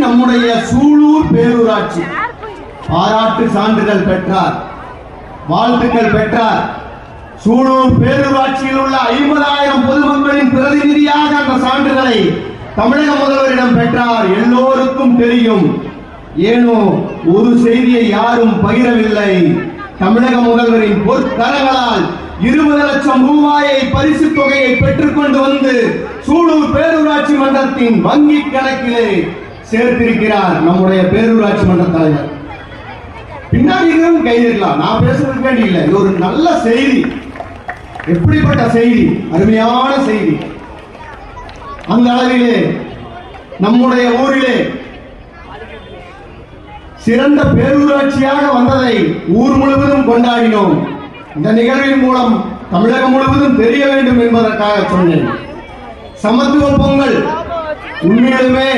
நம்முடைய சூலூர் பேரூராட்சி பாராட்டு சான்றிதழ் பெற்றார், வாழ்த்துக்கள் பெற்றார். சூலூர் பேரூராட்சியில் உள்ள 50,000 பொதுமக்களின் பிரதிநிதியாக அந்த சான்றிதழை தமிழக முதல்வரிடம் பெற்றார். எல்லோருக்கும் தெரியும். ஏனோ ஒரு செய்தியை யாரும் பகிரவில்லை. தமிழக முதல்வரின் பொற்கரங்களால் 20 லட்சம் ரூபாயை பரிசு தொகையை பெற்றுக்கொண்டு வந்து சூலூர் பேரூராட்சி மன்றத்தின் வங்கி கணக்கிலே சேர்த்திருக்கிறார் நம்முடைய பேரூராட்சி மன்ற தலைவர். பின்னாடி கைதிருக்கலாம், நான் பேசுறதுக்கு வேண்டி இல்லை. இது ஒரு நல்ல செய்தி. எப்படிப்பட்ட செய்தி, அருமையான செய்தி. அந்த அளவிலே நம்முடைய ஊரிலே சிறந்த பேரூராட்சியாக வந்ததை ஊர் முழுவதும் கொண்டாடினோம். இந்த நிகழ்வின் மூலம் தமிழகம் முழுவதும் தெரிய வேண்டும் என்பதற்காக சொன்னேன். சமத்துவ பொங்கல் உண்மையிலுமே